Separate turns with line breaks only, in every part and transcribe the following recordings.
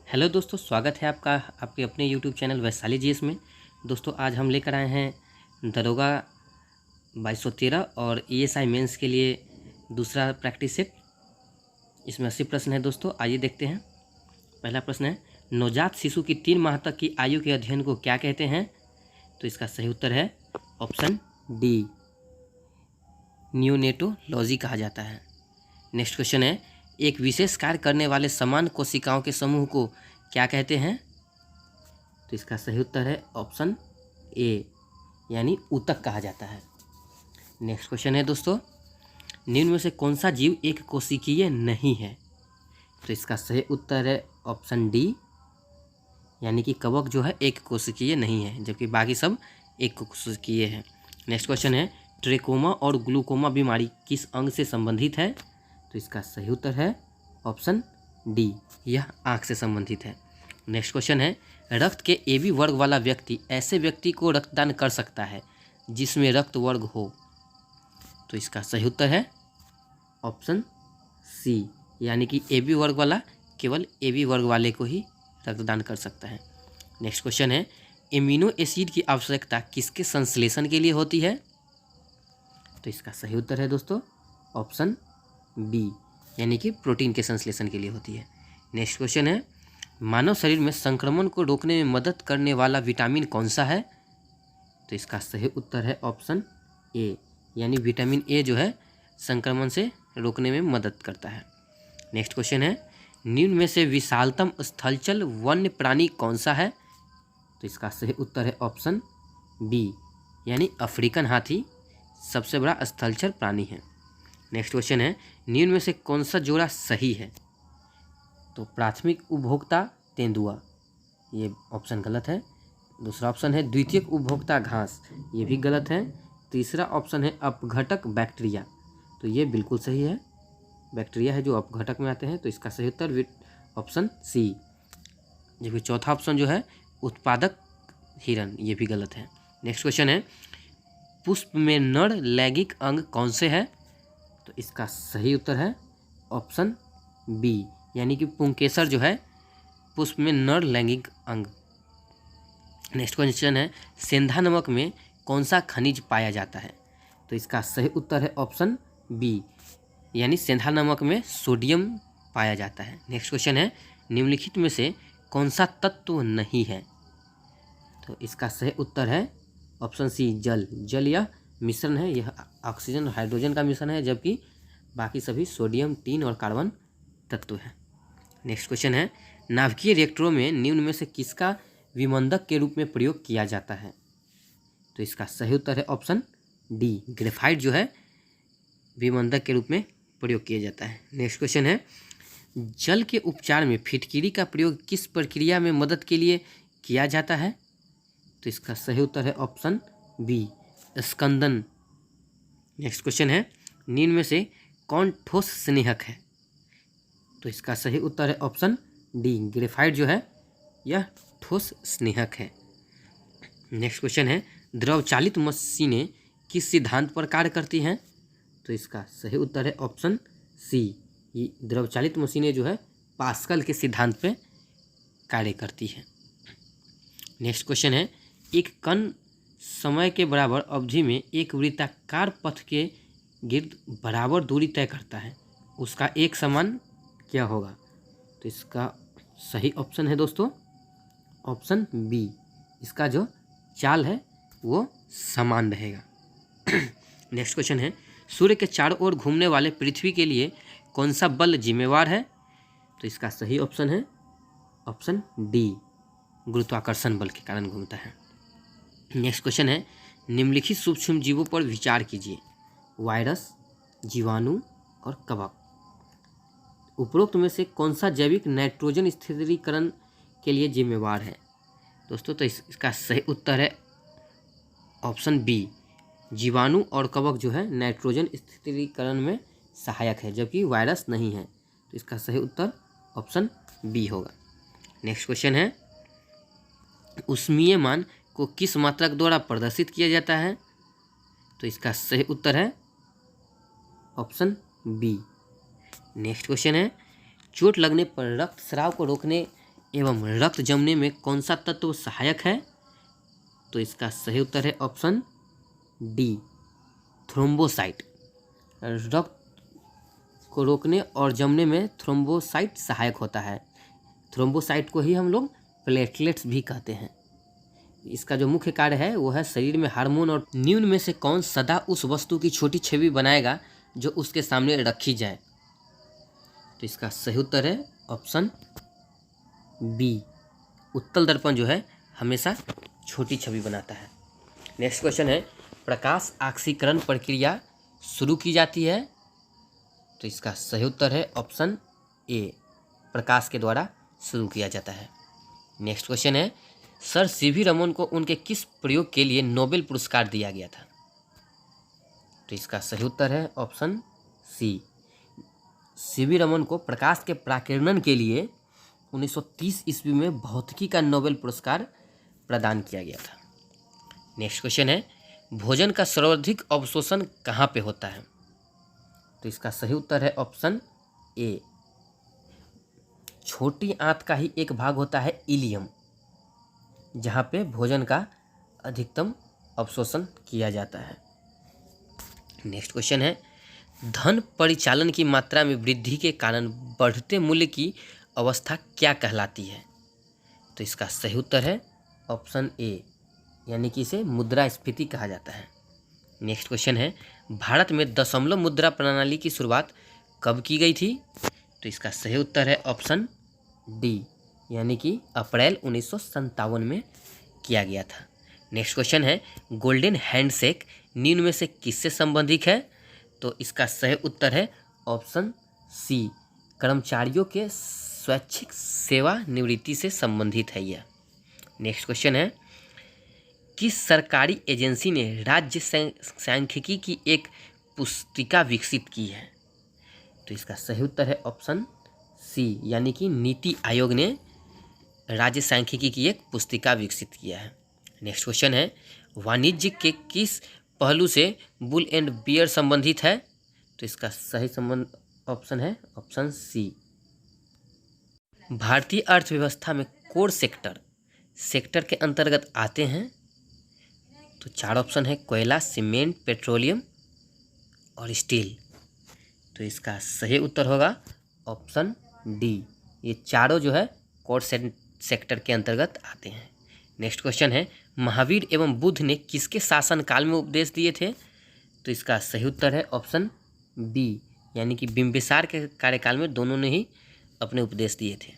Hello दोस्तों, स्वागत है आपका आपके अपने यूट्यूब चैनल वैशाली जीएस में। दोस्तों आज हम लेकर आए हैं दरोगा 2213 और ईएसआई मेंस के लिए दूसरा प्रैक्टिस सेट। इसमें 80 प्रश्न है दोस्तों, आइए देखते हैं। पहला प्रश्न है, नवजात शिशु की 3 माह तक की आयु के अध्ययन को क्या कहते हैं? तो इसका सही उत्तर है ऑप्शन डी, न्यूनेटोलॉजी कहा जाता है। नेक्स्ट क्वेश्चन है, एक विशेष कार्य करने वाले समान कोशिकाओं के समूह को क्या कहते हैं? तो इसका सही उत्तर है ऑप्शन ए, यानी ऊतक कहा जाता है। नेक्स्ट क्वेश्चन है दोस्तों, निम्न में से कौन सा जीव एक कोशिकीय नहीं है? तो इसका सही उत्तर है ऑप्शन डी, यानी कि कवक जो है एक कोशिकीय नहीं है, जबकि बाकी सब एक कोशिकीय है। नेक्स्ट क्वेश्चन है, ट्रेकोमा और ग्लूकोमा बीमारी किस अंग से संबंधित है? तो इसका सही उत्तर है ऑप्शन डी, यह आँख से संबंधित है। नेक्स्ट क्वेश्चन है, रक्त के AB वर्ग वाला व्यक्ति ऐसे व्यक्ति को रक्तदान कर सकता है जिसमें रक्त वर्ग हो? तो इसका सही उत्तर है ऑप्शन सी, यानी कि AB वर्ग वाला केवल AB वर्ग वाले को ही रक्तदान कर सकता है। नेक्स्ट क्वेश्चन है, एमिनो एसिड की आवश्यकता किसके संश्लेषण के लिए होती है? तो इसका सही उत्तर है दोस्तों ऑप्शन बी, यानी कि प्रोटीन के संश्लेषण के लिए होती है। नेक्स्ट क्वेश्चन है, मानव शरीर में संक्रमण को रोकने में मदद करने वाला विटामिन कौन सा है? तो इसका सही उत्तर है ऑप्शन ए, यानी विटामिन ए जो है संक्रमण से रोकने में मदद करता है। नेक्स्ट क्वेश्चन है, निम्न में से विशालतम स्थलचल वन्य प्राणी कौन सा है? तो इसका सही उत्तर है ऑप्शन बी, यानी अफ्रीकन हाथी सबसे बड़ा स्थलचर प्राणी है। नेक्स्ट क्वेश्चन है, निम्न में से कौन सा जोड़ा सही है? तो प्राथमिक उपभोक्ता तेंदुआ, ये ऑप्शन गलत है। दूसरा ऑप्शन है द्वितीयक उपभोक्ता घास, ये भी गलत है। तीसरा ऑप्शन है अपघटक बैक्टीरिया, तो ये बिल्कुल सही है, बैक्टीरिया है जो अपघटक में आते हैं। तो इसका सही उत्तर ऑप्शन सी। जबकि चौथा ऑप्शन जो है उत्पादक हिरण, ये भी गलत है। नेक्स्ट क्वेश्चन है, पुष्प में नर लैंगिक अंग कौन से है? तो इसका सही उत्तर है ऑप्शन बी, यानी कि पुंकेसर जो है पुष्प में नर लैंगिक अंग। नेक्स्ट क्वेश्चन है, सेंधा नमक में कौन सा खनिज पाया जाता है? तो इसका सही उत्तर है ऑप्शन बी, यानी सेंधा नमक में सोडियम पाया जाता है। नेक्स्ट क्वेश्चन है, निम्नलिखित में से कौन सा तत्व नहीं है? तो इसका सही उत्तर है ऑप्शन सी, जल। जल यह मिश्रण है, यह ऑक्सीजन और हाइड्रोजन का मिश्रण है, जबकि बाकी सभी सोडियम, टीन और कार्बन तत्व है। नेक्स्ट क्वेश्चन है, नाभिकीय रिएक्टरों में निम्न में से किसका विमंदक के रूप में प्रयोग किया जाता है? तो इसका सही उत्तर है ऑप्शन डी, ग्रेफाइट जो है विमंदक के रूप में प्रयोग किया जाता है। नेक्स्ट क्वेश्चन है, जल के उपचार में फिटकिरी का प्रयोग किस प्रक्रिया में मदद के लिए किया जाता है? तो इसका सही उत्तर है option B, Skandan. Next question है, निम्न में से कौन ठोस स्नेहक है? तो इसका सही उत्तर है ऑप्शन डी, ग्रेफाइट जो है यह ठोस स्नेहक है। नेक्स्ट क्वेश्चन है, द्रव चालित मशीनें किस सिद्धांत पर कार्य करती हैं? तो इसका सही उत्तर है ऑप्शन सी, ये द्रव चालित मशीनें जो है पास्कल के सिद्धांत पे कार्य करती है। नेक्स्ट क्वेश्चन है, एक कण समय के बराबर अवधि में एक वृत्ताकार पथ के गिर्द बराबर दूरी तय करता है, उसका एक समान क्या होगा? तो इसका सही ऑप्शन है दोस्तों ऑप्शन बी, इसका जो चाल है वो समान रहेगा। नेक्स्ट क्वेश्चन है, सूर्य के चारों ओर घूमने वाले पृथ्वी के लिए कौन सा बल जिम्मेवार है? तो इसका सही ऑप्शन है ऑप्शन डी, गुरुत्वाकर्षण बल के कारण घूमता है। नेक्स्ट क्वेश्चन है, निम्नलिखित सूक्ष्म जीवों पर विचार कीजिए, वायरस, जीवाणु और कवक। उपरोक्त में से कौन सा जैविक नाइट्रोजन स्थिरीकरण के लिए जिम्मेवार है? दोस्तों तो इसका सही उत्तर है ऑप्शन बी, जीवाणु और कवक जो है नाइट्रोजन स्थिरीकरण में सहायक है, जबकि वायरस नहीं है। तो इसका सही उत्तर ऑप्शन बी होगा। नेक्स्ट क्वेश्चन है, ऊष्मीय मान को किस मात्रक द्वारा प्रदर्शित किया जाता है? तो इसका सही उत्तर है ऑप्शन बी। नेक्स्ट क्वेश्चन है, चोट लगने पर रक्तस्राव को रोकने एवं रक्त जमने में कौन सा तत्व सहायक है? तो इसका सही उत्तर है ऑप्शन डी, थ्रोम्बोसाइट। रक्त को रोकने और जमने में थ्रोम्बोसाइट सहायक होता है। थ्रोम्बोसाइट को ही हम लोग प्लेटलेट्स भी कहते हैं। इसका जो मुख्य कार्य है वो है शरीर में हार्मोन और न्यून में से कौन सदा उस वस्तु की छोटी छवि बनाएगा जो उसके सामने रखी जाए? तो इसका सही उत्तर है ऑप्शन बी, उत्तल दर्पण जो है हमेशा छोटी छवि बनाता है। नेक्स्ट क्वेश्चन है, प्रकाश ऑक्सीकरण प्रक्रिया शुरू की जाती है? तो इसका सही उत्तर है ऑप्शन ए, प्रकाश के द्वारा शुरू किया जाता है। नेक्स्ट क्वेश्चन है, सर सीवी रमन को उनके किस प्रयोग के लिए नोबेल पुरस्कार दिया गया था? तो इसका सही उत्तर है ऑप्शन सी, सीवी रमन को प्रकाश के प्राकीर्णन के लिए 1930 ईस्वी में भौतिकी का नोबेल पुरस्कार प्रदान किया गया था। नेक्स्ट क्वेश्चन है, भोजन का सर्वाधिक अवशोषण कहाँ पे होता है? तो इसका सही उत्तर है ऑप्शन ए, छोटी आंत का ही एक भाग होता है इलियम, जहाँ पे भोजन का अधिकतम अवशोषण किया जाता है। नेक्स्ट क्वेश्चन है, धन परिचालन की मात्रा में वृद्धि के कारण बढ़ते मूल्य की अवस्था क्या कहलाती है? तो इसका सही उत्तर है ऑप्शन ए, यानी कि इसे मुद्रास्फीति कहा जाता है। नेक्स्ट क्वेश्चन है, भारत में दशमलव मुद्रा प्रणाली की शुरुआत कब की गई थी? तो इसका सही उत्तर है ऑप्शन डी, यानी कि अप्रैल 1957 में किया गया था। नेक्स्ट क्वेश्चन है, गोल्डन हैंडशेक निम्न में से किससे संबंधित है? तो इसका सही उत्तर है ऑप्शन सी, कर्मचारियों के स्वैच्छिक सेवानिवृत्ति से संबंधित है यह। नेक्स्ट क्वेश्चन है, किस सरकारी एजेंसी ने राज्य सांख्यिकी की एक पुस्तिका विकसित की है? तो इसका सही उत्तर है ऑप्शन सी, यानी कि नीति आयोग ने राज्य सांख्यिकी की एक पुस्तिका विकसित किया है। नेक्स्ट क्वेश्चन है, वाणिज्य के किस पहलू से बुल एंड बियर संबंधित है? तो इसका सही संबंध ऑप्शन है ऑप्शन सी। भारतीय अर्थव्यवस्था में कोर सेक्टर के अंतर्गत आते हैं? तो चार ऑप्शन है, कोयला, सीमेंट, पेट्रोलियम और स्टील। तो इसका सही उत्तर होगा ऑप्शन डी, ये चारों जो है कोर सेक्टर के अंतर्गत आते हैं। नेक्स्ट क्वेश्चन है, महावीर एवं बुद्ध ने किसके शासनकाल में उपदेश दिए थे? तो इसका सही उत्तर है ऑप्शन बी, यानी कि बिंबिसार के कार्यकाल में दोनों ने ही अपने उपदेश दिए थे।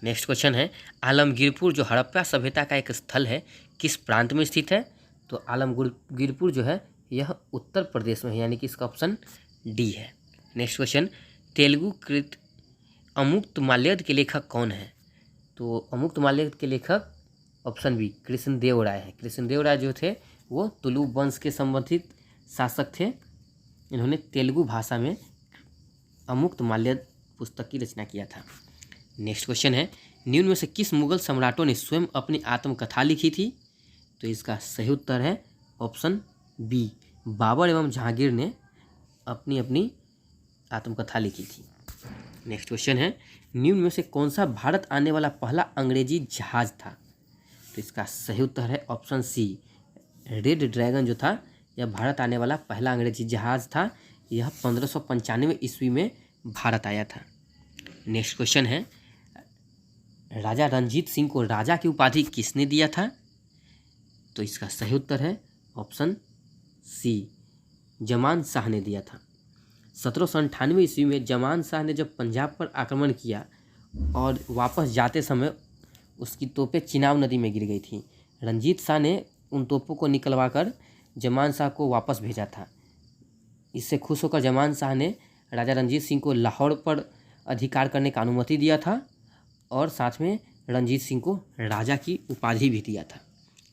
नेक्स्ट क्वेश्चन है, आलमगीरपुर जो हड़प्पा सभ्यता का एक स्थल है किस प्रांत में स्थित है? तो आलमगीरपुर जो है यह उत्तर प्रदेश में है, यानी कि इसका ऑप्शन डी है। नेक्स्ट क्वेश्चन, तेलुगु कृत अमुक्तमाल्यद के लेखक कौन है? तो अमुक्तमाल्यद के लेखक ऑप्शन बी, कृष्णदेव राय है। कृष्णदेव राय जो थे वो तुलु वंश के संबंधित शासक थे। इन्होंने तेलुगु भाषा में अमुक्तमाल्यद पुस्तक की रचना किया था। नेक्स्ट क्वेश्चन है, निम्न में से किस मुगल सम्राटों ने स्वयं अपनी आत्मकथा लिखी थी? तो इसका सही उत्तर है ऑप्शन बी, बाबर एवं जहांगीर ने अपनी अपनी आत्मकथा लिखी थी। नेक्स्ट क्वेश्चन है, निम्न में से कौन सा भारत आने वाला पहला अंग्रेजी जहाज था? तो इसका सही उत्तर है ऑप्शन सी, रेड ड्रैगन जो था यह भारत आने वाला पहला अंग्रेजी जहाज था। यह 1595 ईस्वी में भारत आया था। नेक्स्ट क्वेश्चन है, राजा रणजीत सिंह को राजा की उपाधि किसने दिया था? तो इसका सही उत्तर है ऑप्शन सी, जमान शाह ने दिया था। 1798 ईस्वी में जमान शाह ने जब पंजाब पर आक्रमण किया और वापस जाते समय उसकी तोपें चिनाब नदी में गिर गई थी। रंजीत शाह ने उन तोपों को निकलवाकर जमान शाह को वापस भेजा था। इससे खुश होकर जमान शाह ने राजा रणजीत सिंह को लाहौर पर अधिकार करने का अनुमति दिया था और साथ में रणजीत सिंह को राजा की उपाधि भी दिया था।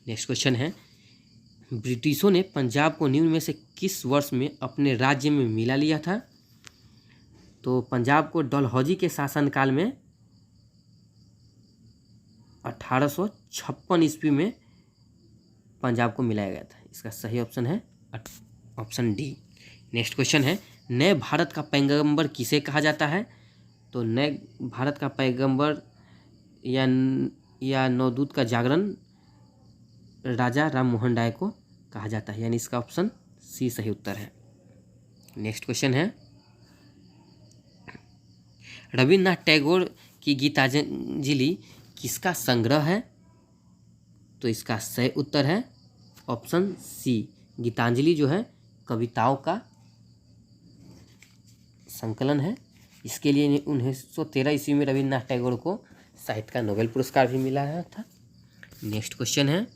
नेक्स्ट क्वेश्चन है, ब्रिटिशों ने पंजाब को निम्न में से किस वर्ष में अपने राज्य में मिला लिया था? तो पंजाब को डलहौजी के शासनकाल में 1856 ईस्वी में पंजाब को मिलाया गया था। इसका सही ऑप्शन है ऑप्शन डी। नेक्स्ट क्वेश्चन है, नए भारत का पैगंबर किसे कहा जाता है? तो नए भारत का पैगंबर या नवदूत का जागरण राजा राम मोहन राय को कहा जाता है, यानी इसका ऑप्शन सी सही उत्तर है। नेक्स्ट क्वेश्चन है, रविन्द्रनाथ टैगोर की गीतांजलि किसका संग्रह है? तो इसका सही उत्तर है ऑप्शन सी, गीतांजलि जो है कविताओं का संकलन है। इसके लिए 1913 ईस्वी में रविन्द्रनाथ टैगोर को साहित्य का नोबेल पुरस्कार भी मिला था। नेक्स्ट क्वेश्चन है,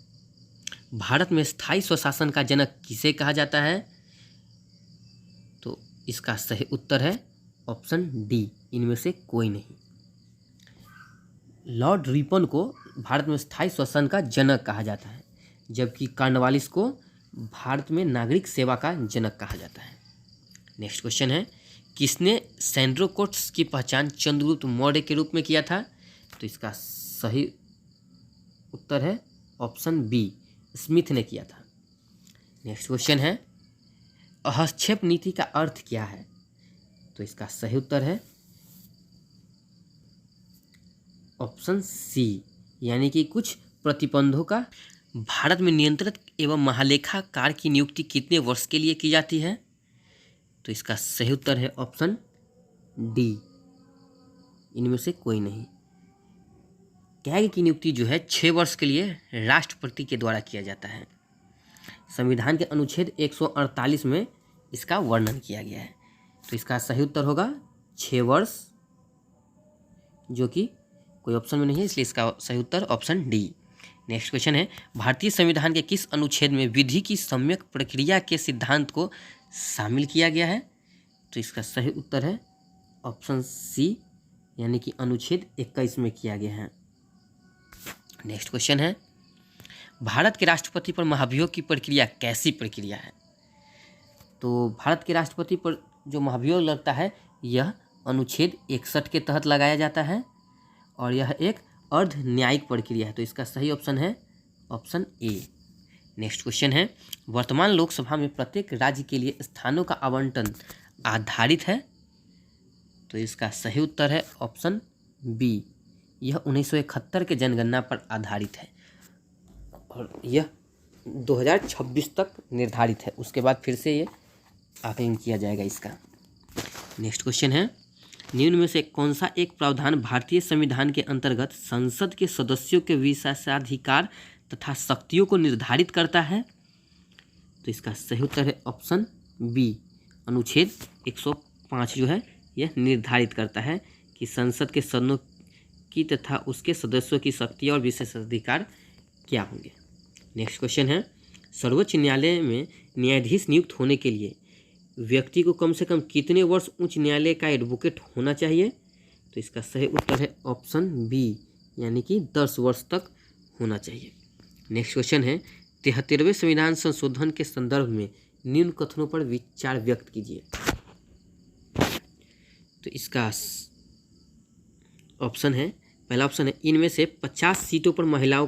भारत में स्थायी स्वशासन का जनक किसे कहा जाता है? तो इसका सही उत्तर है ऑप्शन डी, इनमें से कोई नहीं। लॉर्ड रिपन को भारत में स्थायी शासन का जनक कहा जाता है, जबकि कॉर्नवालिस को भारत में नागरिक सेवा का जनक कहा जाता है। नेक्स्ट क्वेश्चन है, किसने सैंड्रोकोट्स की पहचान चंद्रगुप्त मौर्य के रूप में किया था? तो इसका सही उत्तर है ऑप्शन बी, स्मिथ ने किया था। नेक्स्ट क्वेश्चन है, हस्तक्षेप नीति का अर्थ क्या है? तो इसका सही उत्तर है ऑप्शन सी, यानी कि कुछ प्रतिबंधों का। भारत में नियंत्रक एवं महालेखाकार की नियुक्ति कितने वर्ष के लिए की जाती है? तो इसका सही उत्तर है ऑप्शन डी, इनमें से कोई नहीं। कैग की नियुक्ति जो है 6 वर्ष के लिए राष्ट्रपति के द्वारा किया जाता है। संविधान के अनुच्छेद 148 में इसका वर्णन किया गया है। तो इसका सही उत्तर होगा 6 वर्ष, जो कि कोई ऑप्शन में नहीं है, इसलिए इसका सही उत्तर ऑप्शन डी। नेक्स्ट क्वेश्चन है, भारतीय संविधान के किस अनुच्छेद में विधि की सम्यक प्रक्रिया के सिद्धांत को शामिल किया गया है? तो इसका सही उत्तर है ऑप्शन सी, यानी कि अनुच्छेद 21 में किया गया है। नेक्स्ट क्वेश्चन है, भारत के राष्ट्रपति पर महाभियोग की प्रक्रिया कैसी प्रक्रिया है? तो भारत के राष्ट्रपति पर जो महाभियोग लगता है यह अनुच्छेद 61 के तहत लगाया जाता है और यह एक अर्ध न्यायिक प्रक्रिया है। तो इसका सही ऑप्शन है ऑप्शन ए। नेक्स्ट क्वेश्चन है, वर्तमान लोकसभा में प्रत्येक राज्य के लिए स्थानों का आवंटन आधारित है? तो इसका सही उत्तर है ऑप्शन बी, यह 1971 के जनगणना पर आधारित है और यह 2026 तक निर्धारित है। उसके बाद फिर से ये आकलन किया जाएगा इसका। नेक्स्ट क्वेश्चन है, निम्न में से कौन सा एक प्रावधान भारतीय संविधान के अंतर्गत संसद के सदस्यों के विशेषाधिकार तथा शक्तियों को निर्धारित करता है? तो इसका सही उत्तर है ऑप्शन बी, अनुच्छेद 105 जो है यह निर्धारित करता है कि संसद के सदनों की तथा उसके सदस्यों की शक्तियाँ और विशेषाधिकार क्या होंगे। नेक्स्ट क्वेश्चन है, सर्वोच्च न्यायालय में न्यायाधीश नियुक्त होने के लिए व्यक्ति को कम से कम कितने वर्ष उच्च न्यायालय का एडवोकेट होना चाहिए? तो इसका सही उत्तर है ऑप्शन बी, यानी कि 10 वर्ष तक होना चाहिए। नेक्स्ट क्वेश्चन है, 73वें संविधान संशोधन के संदर्भ में निम्न कथनों पर विचार व्यक्त कीजिए। तो इसका ऑप्शन है, पहला ऑप्शन है, इनमें से 50 सीटों पर महिलाओं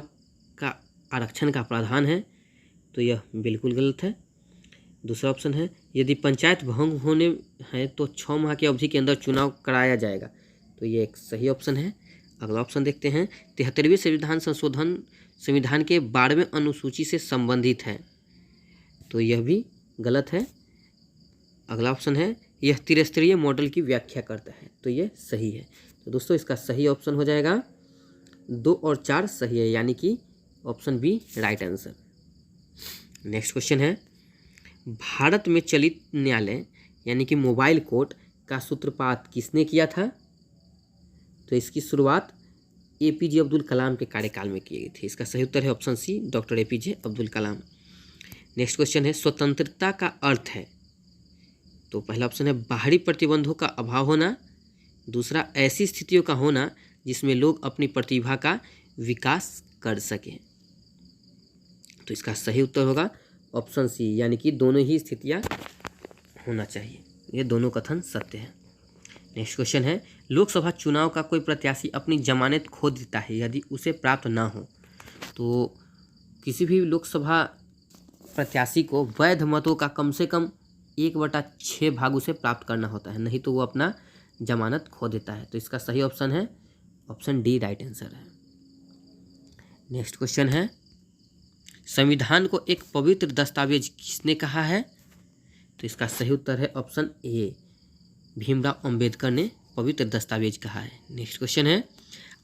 का आरक्षण का प्रावधान है। तो यह बिल्कुल गलत है। दूसरा ऑप्शन है, यदि पंचायत भंग होने हैं तो 6 माह की अवधि के अंदर चुनाव कराया जाएगा। तो ये एक सही ऑप्शन है। अगला ऑप्शन देखते हैं, 73वें संविधान संशोधन संविधान के 12वें अनुसूची से संबंधित है। तो यह भी गलत है। अगला ऑप्शन है, यह त्रिस्तरीय मॉडल की व्याख्या करता है। तो ये सही है। तो दोस्तों इसका सही ऑप्शन हो जाएगा 2 और 4 सही है, यानी कि option B right answer. Next question है, भारत में चलित न्यायालय यानी कि मोबाइल कोर्ट का सूत्रपात किसने किया था? तो इसकी शुरुआत एपीजे अब्दुल कलाम के कार्यकाल में की गई थी। इसका सही उत्तर है option C, doctor APJ Abdul Kalam. Next question है, स्वतंत्रता का अर्थ है? तो पहला ऑप्शन है बाहरी प्रतिबंधों का अभाव होना, दूसरा ऐसी स्थितियों का होना जिसमें लोग अपनी प्रतिभा का विकास कर सकें। तो इसका सही उत्तर होगा ऑप्शन सी, यानी कि दोनों ही स्थितियां होना चाहिए। ये दोनों कथन सत्य है। नेक्स्ट क्वेश्चन है, लोकसभा चुनाव का कोई प्रत्याशी अपनी जमानत खो देता है यदि उसे प्राप्त ना हो। तो किसी भी लोकसभा प्रत्याशी को वैध मतों का कम से कम 1/6 भाग उसे प्राप्त करना होता है, नहीं तो वो अपना जमानत खो देता है। तो इसका सही ऑप्शन है ऑप्शन डी राइट आंसर है। नेक्स्ट क्वेश्चन है, संविधान को एक पवित्र दस्तावेज किसने कहा है? तो इसका सही उत्तर है ऑप्शन ए, भीमराव अंबेडकर ने पवित्र दस्तावेज कहा है। नेक्स्ट क्वेश्चन है,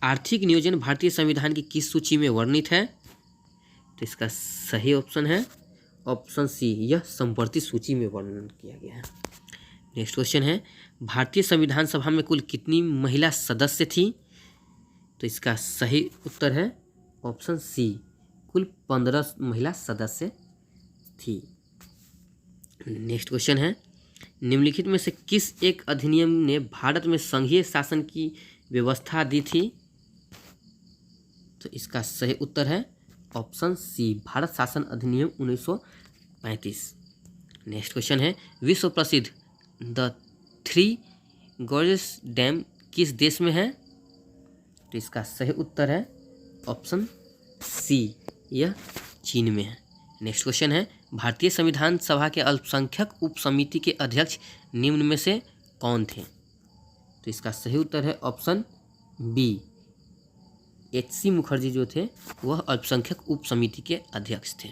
आर्थिक नियोजन भारतीय संविधान की किस सूची में वर्णित है? तो इसका सही ऑप्शन है ऑप्शन सी, यह संप्रति सूची में वर्णन किया गया है। नेक्स्ट क्वेश्चन है, भारतीय संविधान सभा में कुल कितनी महिला सदस्य थी? तो इसका सही उत्तर है ऑप्शन सी, कुल 15 महिला सदस्य थी। नेक्स्ट क्वेश्चन है, निम्नलिखित में से किस एक अधिनियम ने भारत में संघीय शासन की व्यवस्था दी थी? तो इसका सही उत्तर है ऑप्शन सी, भारत शासन अधिनियम 1935। नेक्स्ट क्वेश्चन है, विश्व प्रसिद्ध द थ्री गॉर्जेस डैम किस देश में है? तो इसका सही उत्तर है ऑप्शन सी, यह चीन में है। नेक्स्ट क्वेश्चन है, भारतीय संविधान सभा के अल्पसंख्यक उप समिति के अध्यक्ष निम्न में से कौन थे? तो इसका सही उत्तर है ऑप्शन बी, एच.सी. मुखर्जी जो थे वह अल्पसंख्यक उप समिति के अध्यक्ष थे।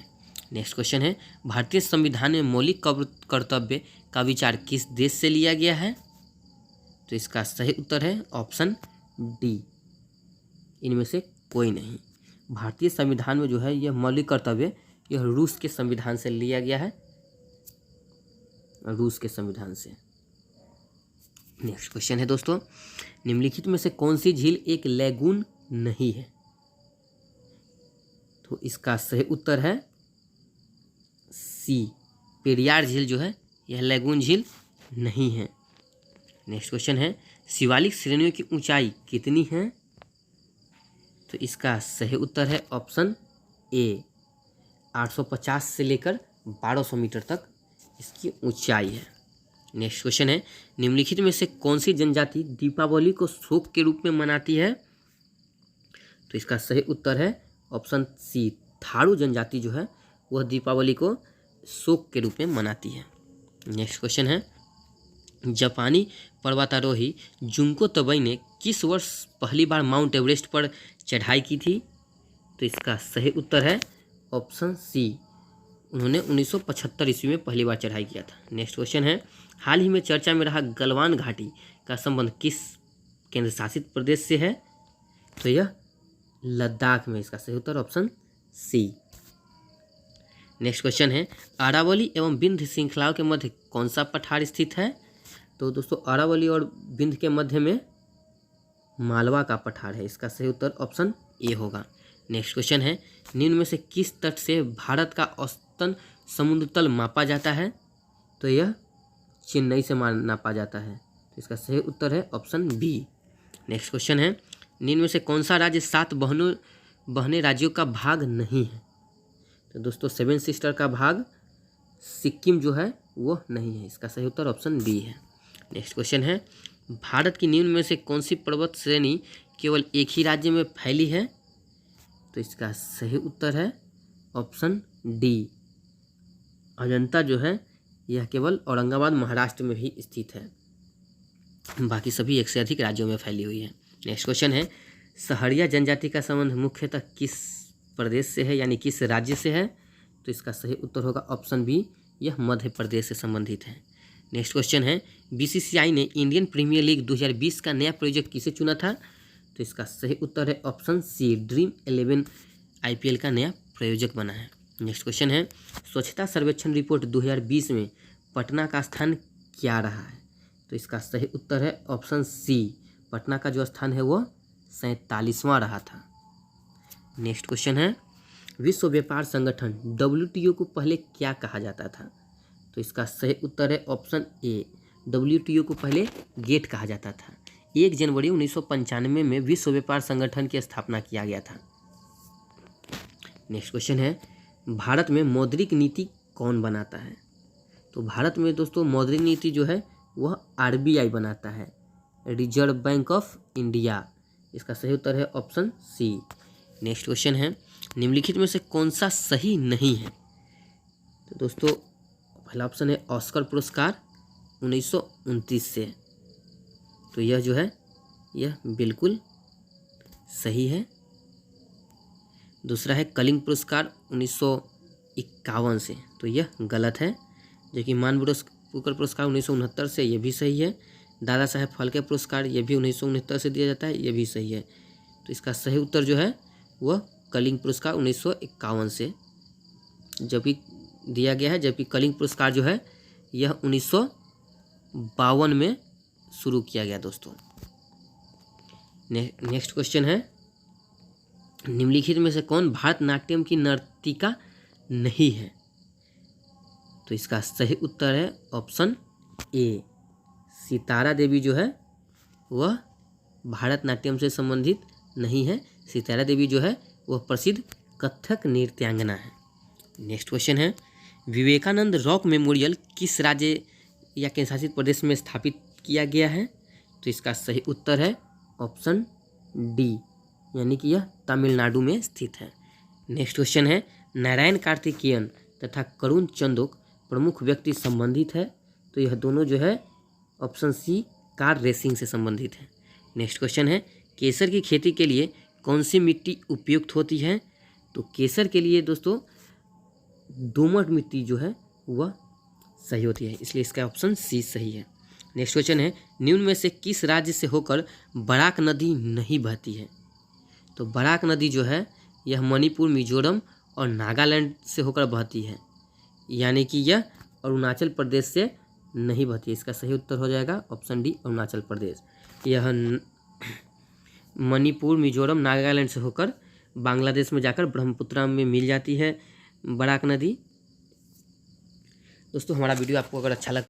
नेक्स्ट क्वेश्चन है, भारतीय संविधान में मौलिक कर्तव्य का विचार किस देश से लिया गया है? तो इसका सही उत्तर है ऑप्शन डी, इनमें से कोई नहीं। भारतीय संविधान में जो है यह मौलिक कर्तव्य यह रूस के संविधान से लिया गया है, रूस के संविधान से। नेक्स्ट क्वेश्चन है दोस्तों, निम्नलिखित में से कौन सी झील एक लैगून नहीं है? तो इसका सही उत्तर है सी, पेरियार झील जो है यह लैगून झील नहीं है। नेक्स्ट क्वेश्चन है, शिवालिक श्रेणियों की ऊंचाई कितनी है? तो इसका सही उत्तर है ऑप्शन ए, 850 से लेकर 1200 मीटर तक इसकी ऊंचाई है। नेक्स्ट क्वेश्चन है, निम्नलिखित में से कौन सी जनजाति दीपावली को शोक के रूप में मनाती है? तो इसका सही उत्तर है ऑप्शन सी, थारू जनजाति जो है वह दीपावली को शोक के रूप में मनाती है। नेक्स्ट क्वेश्चन है, जापानी पर्वतारोही जुंको तबई ने किस वर्ष पहली बार माउंट एवरेस्ट पर चढ़ाई की थी? तो इसका सही उत्तर है ऑप्शन सी, उन्होंने 1975 ईस्वी में पहली बार चढ़ाई किया था। नेक्स्ट क्वेश्चन है, हाल ही में चर्चा में रहा गलवान घाटी का संबंध किस केंद्र शासित प्रदेश से है? तो यह लद्दाख में, इसका सही उत्तर ऑप्शन सी। नेक्स्ट क्वेश्चन है, अरावली एवं विंध्य श्रृंखलाओं के मध्य कौन सा पठार स्थित है? तो दोस्तों अरावली और विंध्य के मध्य में मालवा का पठार है, इसका सही उत्तर ऑप्शन ए होगा। नेक्स्ट क्वेश्चन है, निम्न में से किस तट से भारत का औसतन समुद्र तल मापा जाता है? तो यह चेन्नई से नापा जाता है, तो इसका सही उत्तर है ऑप्शन बी। नेक्स्ट क्वेश्चन है, निम्न में से कौन सा राज्य 7 बहने राज्यों का भाग नहीं है? तो दोस्तों 7 सिस्टर का भाग सिक्किम जो है वो नहीं है, इसका सही उत्तर ऑप्शन बी है। नेक्स्ट क्वेश्चन है, भारत की निम्न में से कौन सी पर्वत श्रेणी केवल एक ही राज्य में फैली है? तो इसका सही उत्तर है ऑप्शन डी, अजंता जो है यह केवल औरंगाबाद महाराष्ट्र में ही स्थित है, बाकी सभी एक से अधिक राज्यों में फैली हुई है। नेक्स्ट क्वेश्चन है, सहरिया जनजाति का संबंध मुख्यतः किस प्रदेश से है, यानी किस राज्य से है? तो इसका सही उत्तर होगा ऑप्शन बी, यह मध्य प्रदेश से संबंधित है। नेक्स्ट क्वेश्चन है, बीसीसीआई ने इंडियन प्रीमियर लीग 2020 का नया प्रायोजक किसे चुना था? तो इसका सही उत्तर है ऑप्शन सी, ड्रीम 11 आईपीएल का नया प्रायोजक बना है। नेक्स्ट क्वेश्चन है, स्वच्छता सर्वेक्षण रिपोर्ट 2020 में पटना का स्थान क्या रहा है? तो इसका सही उत्तर है ऑप्शन सी, पटना का जो स्थान है वो 47वां रहा था। नेक्स्ट क्वेश्चन है, विश्व व्यापार संगठन WTO को पहले क्या कहा जाता था? तो इसका सही उत्तर है ऑप्शन ए, WTO को पहले गेट कहा जाता था। 1 जनवरी 1995 में विश्व व्यापार संगठन की स्थापना किया गया था। नेक्स्ट क्वेश्चन है, भारत में मौद्रिक नीति कौन बनाता है? तो भारत में दोस्तों मौद्रिक नीति जो है वह RBI बनाता है, रिजर्व बैंक ऑफ इंडिया, इसका सही उत्तर है ऑप्शन सी। नेक्स्ट क्वेश्चन है, निम्नलिखित में से कौन सा सही नहीं है? तो दोस्तों पहला ऑप्शन है ऑस्कर पुरस्कार 1929 से, तो यह जो है यह बिल्कुल सही है। दूसरा है कलिंग पुरस्कार 1951 से, तो यह गलत है। जो कि मानवोकर पुरस्कार 1969 से, यह भी सही है। दादा साहेब फाल्के पुरस्कार यह भी 1969 से दिया जाता है, यह भी सही है। तो इसका सही उत्तर जो है वह कलिंग पुरस्कार 1951 से जबकि दिया गया है, जबकि कलिंग पुरस्कार जो है यह 1952 में शुरू किया गया दोस्तों। नेक्स्ट क्वेश्चन है, निम्नलिखित में से कौन भारतनाट्यम की नर्तिका नहीं है? तो इसका सही उत्तर है ऑप्शन ए, सितारा देवी जो है वह भारतनाट्यम से संबंधित नहीं है। सितारा देवी जो है वह प्रसिद्ध कथक नृत्यांगना है। नेक्स्ट क्वेश्चन है, विवेकानंद रॉक मेमोरियल किस राज्य या केंद्र शासित प्रदेश में स्थापित किया गया है? तो इसका सही उत्तर है ऑप्शन डी, यानी कि यह तमिलनाडु में स्थित है। नेक्स्ट क्वेश्चन है, नारायण कार्तिकेयन तथा करुण चंदोक प्रमुख व्यक्ति संबंधित है? तो यह दोनों जो है ऑप्शन सी, कार रेसिंग से संबंधित है। नेक्स्ट क्वेश्चन है, केसर की खेती के लिए कौन सी मिट्टी उपयुक्त होती है? तो केसर के लिए दोस्तों दोमट मिट्टी जो है वह सही होती है, इसलिए इसका ऑप्शन सी सही है। नेक्स्ट क्वेश्चन है, निम्न में से किस राज्य से होकर बराक नदी नहीं बहती है? तो बराक नदी जो है यह मणिपुर, मिजोरम और नागालैंड से होकर बहती है, यानी कि यह अरुणाचल प्रदेश से नहीं बहती है। इसका सही उत्तर हो जाएगा ऑप्शन डी, अरुणाचल प्रदेश। यह मणिपुर, मिजोरम, नागालैंड से होकर बांग्लादेश में जाकर ब्रह्मपुत्र में मिल जाती है बराक नदी। दोस्तों हमारा वीडियो आपको अगर अच्छा लग